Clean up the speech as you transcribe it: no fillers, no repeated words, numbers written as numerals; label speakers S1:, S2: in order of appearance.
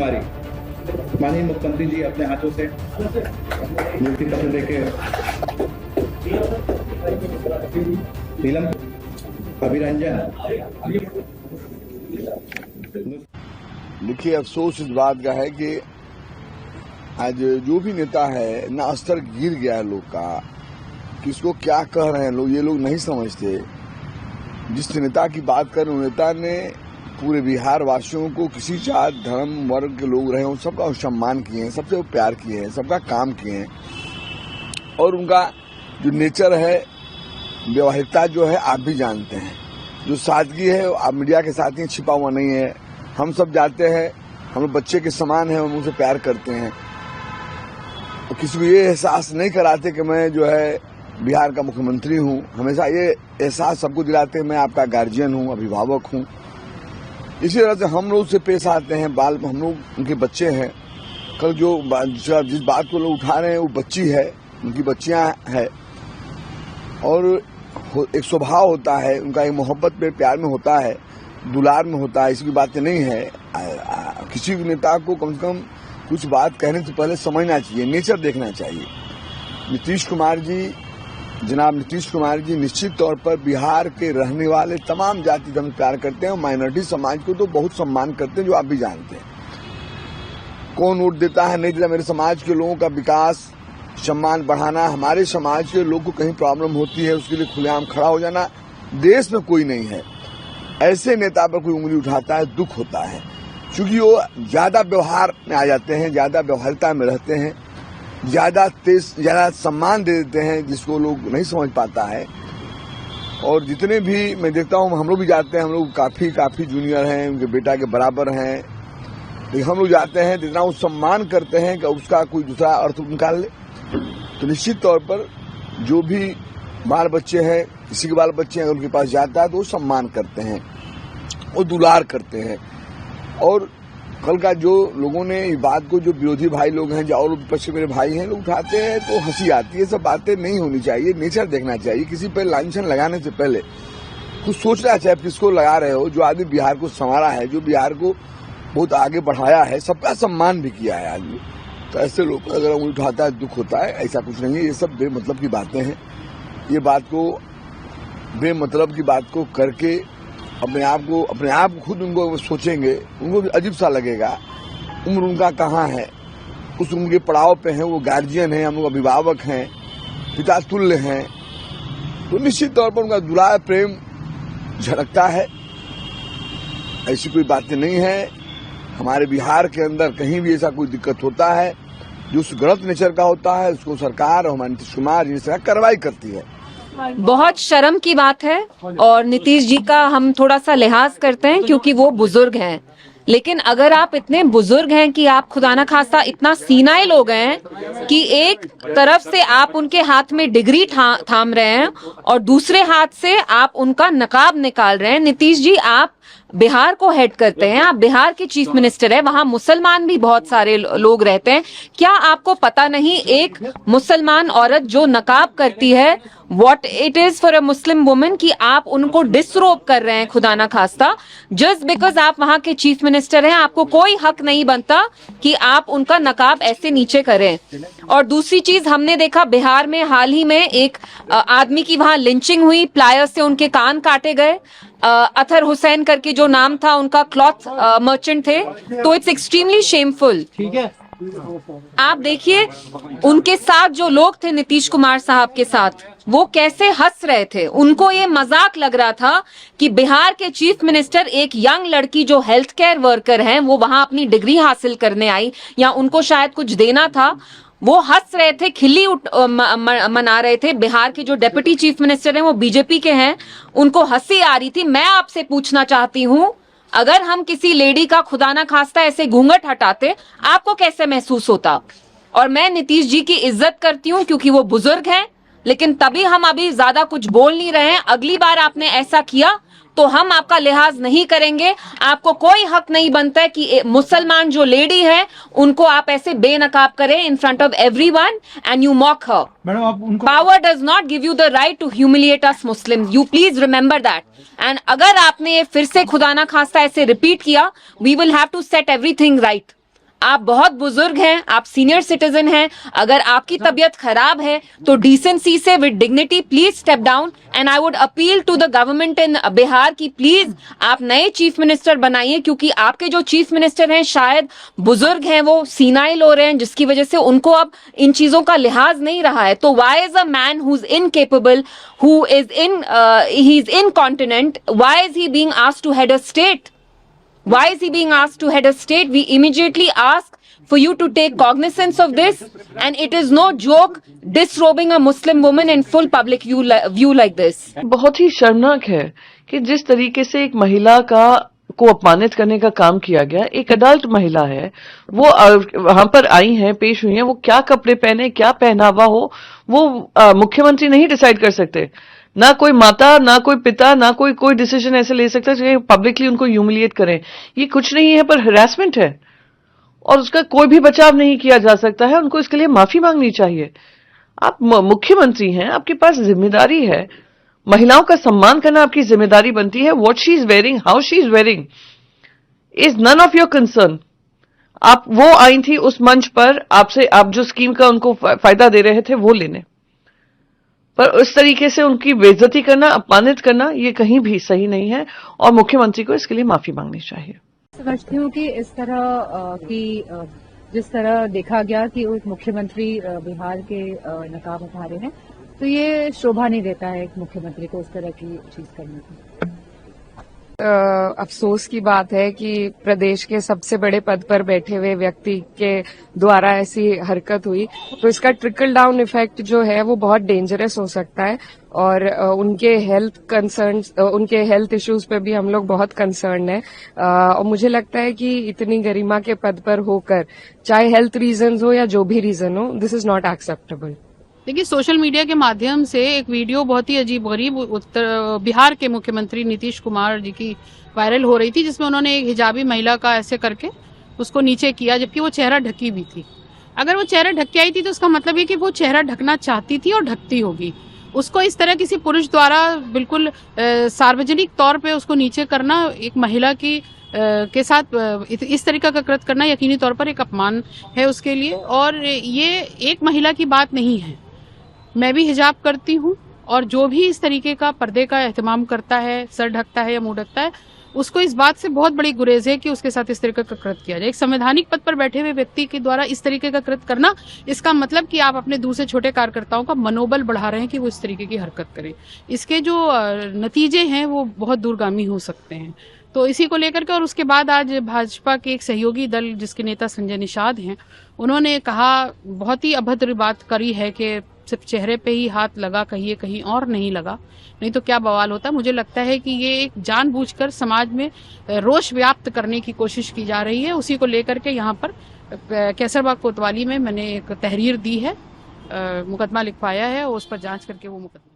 S1: कुमारी, माननीय मुख्यमंत्री जी अपने हाथों से नियुक्ति पत्र देके नीलम अभिरंजन।
S2: देखिए, अफसोस इस बात का है कि आज जो भी नेता है ना स्तर गिर गया है लोग का, किसको क्या कह रहे हैं लोग, ये लोग नहीं समझते। जिस नेता की बात कर रहे हैं, नेता ने पूरे बिहार वासियों को, किसी जात धर्म वर्ग के लोग रहे हों, सबका सम्मान किए हैं, सबसे प्यार किए हैं, सबका काम किए हैं। और उनका जो नेचर है, व्यवहारिकता जो है, आप भी जानते हैं। जो सादगी है, आप मीडिया के साथ ही छिपा हुआ नहीं है। हम सब जानते हैं, हम लोग बच्चे के समान हैं, हम उनसे प्यार करते हैं। तो किसी को ये एहसास नहीं कराते कि मैं जो है बिहार का मुख्यमंत्री हूँ। हमेशा ये एहसास सबको दिलाते हैं मैं आपका गार्जियन हूँ, अभिभावक हूँ। इसी तरह से हम लोग से पेश आते हैं। हम लोग उनके बच्चे हैं। कल जिस बात को लोग उठा रहे हैं वो बच्ची है, उनकी बच्चियां हैं। और एक स्वभाव होता है उनका, एक मोहब्बत में, प्यार में होता है, दुलार में होता है। इसकी बातें नहीं है। किसी भी नेता को कम से कम कुछ बात कहने से पहले समझना चाहिए, नेचर देखना चाहिए। जनाब नीतीश कुमार जी निश्चित तौर पर बिहार के रहने वाले तमाम जाति धर्म प्यार करते हैं और माइनॉरिटी समाज को तो बहुत सम्मान करते हैं, जो आप भी जानते हैं। कौन वोट देता है नहीं देता, मेरे समाज के लोगों का विकास, सम्मान बढ़ाना, हमारे समाज के लोग को कहीं प्रॉब्लम होती है उसके लिए खुलेआम खड़ा हो जाना देश में कोई नहीं है। ऐसे नेता पर कोई उंगली उठाता है, दुख होता है, क्योंकि वो ज्यादा व्यवहार में आ जाते हैं, ज्यादा व्यवहारिकता में रहते हैं, ज्यादा सम्मान दे देते हैं, जिसको लोग नहीं समझ पाता है। और जितने भी मैं देखता हूँ, हम लोग भी जाते हैं, हम लोग काफी जूनियर हैं, उनके बेटा के बराबर हैं, लेकिन हम लोग जाते हैं, जितना वो सम्मान करते हैं कि उसका कोई दूसरा अर्थ निकाल ले। तो निश्चित तौर पर जो भी बाल बच्चे हैं, किसी के बाल बच्चे अगर उनके पास जाता है तो वो सम्मान करते हैं, वो दुलार करते हैं। और कल का जो लोगों ने इस बात को, जो विरोधी भाई लोग हैं, जो और विपक्ष मेरे भाई हैं, लोग उठाते हैं तो हंसी आती है। सब बातें नहीं होनी चाहिए, नेचर देखना चाहिए। किसी पर लांछन लगाने से पहले कुछ सोचना चाहिए, किसको लगा रहे हो। जो आदमी बिहार को संवारा है, जो बिहार को बहुत आगे बढ़ाया है, सबका सम्मान भी किया है आदमी, तो ऐसे लोग अगर उंगली उठाता है दुख होता है। ऐसा कुछ नहीं है, ये सब बेमतलब की बातें हैं। ये बात को, बेमतलब की बात को करके अपने आप को खुद उनको सोचेंगे, उनको भी अजीब सा लगेगा। उम्र उनका कहाँ है, उस उम्र के पड़ाव पे हैं, वो गार्जियन हैं, हम लोग अभिभावक हैं, पिता तुल्य हैं। तो निश्चित तौर पर उनका दुलार प्रेम झलकता है। ऐसी कोई बातें नहीं है। हमारे बिहार के अंदर कहीं भी ऐसा कोई दिक्कत होता है जो उस गलत नेचर का होता है, उसको सरकार और हमारे नीतीश कुमार जी से कार्रवाई करती है।
S3: बहुत शर्म की बात है और नीतीश जी का हम थोड़ा सा लिहाज करते हैं क्योंकि वो बुजुर्ग हैं। लेकिन अगर आप इतने बुजुर्ग हैं कि आप खुदा न खास्ता इतना सीनाइल हो गए हैं कि एक तरफ से आप उनके हाथ में डिग्री थाम रहे हैं और दूसरे हाथ से आप उनका नकाब निकाल रहे हैं। नीतीश जी, आप बिहार को हेड करते हैं, आप बिहार के चीफ मिनिस्टर हैं, वहां मुसलमान भी बहुत सारे लोग रहते हैं। क्या आपको पता नहीं एक मुसलमान औरत जो नकाब करती है, what it is for a Muslim woman, कि आप उनको डिसरोब कर रहे हैं खुदा ना खास्ता, जस्ट बिकॉज आप वहां के चीफ मिनिस्टर हैं। आपको कोई हक नहीं बनता कि आप उनका नकाब ऐसे नीचे करें। और दूसरी चीज, हमने देखा बिहार में हाल ही में एक आदमी की वहां लिंचिंग हुई, प्लायर से उनके कान काटे गए। अतहर हुसैन करके जो नाम था उनका, क्लॉथ मर्चेंट थे। तो इट्स एक्सट्रीमली शेमफुल। ठीक है, आप देखिए उनके साथ जो लोग थे नीतीश कुमार साहब के साथ, वो कैसे हंस रहे थे। उनको ये मजाक लग रहा था कि बिहार के चीफ मिनिस्टर, एक यंग लड़की जो हेल्थ केयर वर्कर हैं, वो वहां अपनी डिग्री हासिल करने आई या उनको शायद कुछ देना था, वो हंस रहे थे, खिल्ली मना रहे थे। बिहार के जो डेप्यूटी चीफ मिनिस्टर हैं वो बीजेपी के हैं, उनको हंसी आ रही थी। मैं आपसे पूछना चाहती हूँ, अगर हम किसी लेडी का खुदा ना खास्ता ऐसे घूंघट हटाते, आपको कैसे महसूस होता? और मैं नीतीश जी की इज्जत करती हूँ क्योंकि वो बुजुर्ग हैं, लेकिन तभी हम अभी ज्यादा कुछ बोल नहीं रहे हैं। अगली बार आपने ऐसा किया तो हम आपका लिहाज नहीं करेंगे। आपको कोई हक नहीं बनता है कि मुसलमान जो लेडी है उनको आप ऐसे बेनकाब करें in front of everyone and you mock her. Madam, आप उनको, power does not give you the right to humiliate us Muslim, you please remember that. And अगर आपने ये फिर से खुदा ना खास्ता ऐसे रिपीट किया, we will have to set everything right. आप बहुत बुजुर्ग हैं, आप सीनियर सिटीजन हैं, अगर आपकी तबीयत खराब है तो डिसेंसी से with dignity please step down. And I would appeal to the government in Bihar की प्लीज आप नए चीफ मिनिस्टर बनाइए, क्योंकि आपके जो चीफ मिनिस्टर हैं शायद बुजुर्ग हैं, वो सीनाइल हो रहे हैं, जिसकी वजह से उनको अब इन चीजों का लिहाज नहीं रहा है। तो why is a man who is incapable, who is he is incontinent, why is he being asked to head a state? Why is he being asked to head a state? We immediately ask for you to take cognizance of this, and it is no joke disrobing a Muslim woman in full public view like this.
S4: बहुत ही शर्मनाक है कि जिस तरीके से एक महिला को अपमानित करने का काम किया गया। एक अडल्ट महिला है, वो वहां पर आई हैं, पेश हुई हैं, वो क्या कपड़े पहने, क्या पहनावा हो, वो मुख्यमंत्री नहीं डिसाइड कर सकते। ना कोई माता, ना कोई पिता, ना कोई डिसीजन ऐसे ले सकता है पब्लिकली उनको ह्यूमिलिएट करें। ये कुछ नहीं है पर हरासमेंट है, और उसका कोई भी बचाव नहीं किया जा सकता है। उनको इसके लिए माफी मांगनी चाहिए। आप मुख्यमंत्री हैं, आपके पास जिम्मेदारी है, महिलाओं का सम्मान करना आपकी जिम्मेदारी बनती है। What she is wearing, how she is wearing is none of your concern. आप वो आई थी उस मंच पर, आपसे आप जो स्कीम का उनको फायदा दे रहे थे वो लेने, पर उस तरीके से उनकी बेइज्जती करना, अपमानित करना, ये कहीं भी सही नहीं है, और मुख्यमंत्री को इसके लिए माफी मांगनी चाहिए।
S5: समझती हूँ कि इस तरह की जिस तरह देखा गया कि एक मुख्यमंत्री बिहार के नकाब उठा रहे हैं, तो ये शोभा नहीं देता है एक मुख्यमंत्री को उस तरह की चीज करने की।
S6: अफसोस की बात है कि प्रदेश के सबसे बड़े पद पर बैठे हुए व्यक्ति के द्वारा ऐसी हरकत हुई, तो इसका ट्रिकल डाउन इफेक्ट जो है वो बहुत डेंजरस हो सकता है, और उनके हेल्थ इश्यूज पे भी हम लोग बहुत कंसर्न है। और मुझे लगता है कि इतनी गरिमा के पद पर होकर, चाहे हेल्थ रीजंस हो या जो भी रीजन हो, दिस इज नॉट एक्सेप्टेबल।
S7: देखिए, सोशल मीडिया के माध्यम से एक वीडियो बहुत ही अजीबोगरीब बिहार के मुख्यमंत्री नीतीश कुमार जी की वायरल हो रही थी, जिसमें उन्होंने एक हिजाबी महिला का ऐसे करके उसको नीचे किया, जबकि वो चेहरा ढकी भी थी। अगर वो चेहरा ढक के आई थी तो उसका मतलब है कि वो चेहरा ढकना चाहती थी और ढकती होगी। उसको इस तरह किसी पुरुष द्वारा बिल्कुल सार्वजनिक तौर पे उसको नीचे करना, एक महिला की के साथ इस तरीका का कृत्य करना यकीनी तौर पर एक अपमान है उसके लिए। और ये एक महिला की बात नहीं है, मैं भी हिजाब करती हूँ, और जो भी इस तरीके का पर्दे का एहतमाम करता है, सर ढकता है या मुंह ढकता है, उसको इस बात से बहुत बड़ी गुरेज है कि उसके साथ इस तरीके का कृत्य किया जाए। एक संवैधानिक पद पर बैठे हुए व्यक्ति के द्वारा इस तरीके का कृत्य करना, इसका मतलब कि आप अपने दूसरे छोटे कार्यकर्ताओं का मनोबल बढ़ा रहे हैं कि वो इस तरीके की हरकत करें। इसके जो नतीजे हैं वो बहुत दूरगामी हो सकते हैं। तो इसी को लेकर के, और उसके बाद आज भाजपा के एक सहयोगी दल जिसके नेता संजय निषाद हैं, उन्होंने कहा, बहुत ही अभद्र बात करी है कि सिर्फ चेहरे पे ही हाथ लगा, कहीं और नहीं लगा, नहीं तो क्या बवाल होता। मुझे लगता है कि ये एक जानबूझकर समाज में रोष व्याप्त करने की कोशिश की जा रही है। उसी को लेकर के यहाँ पर कैसरबाग कोतवाली में मैंने एक तहरीर दी है, मुकदमा लिखवाया है, और उस पर जांच करके वो मुकदमा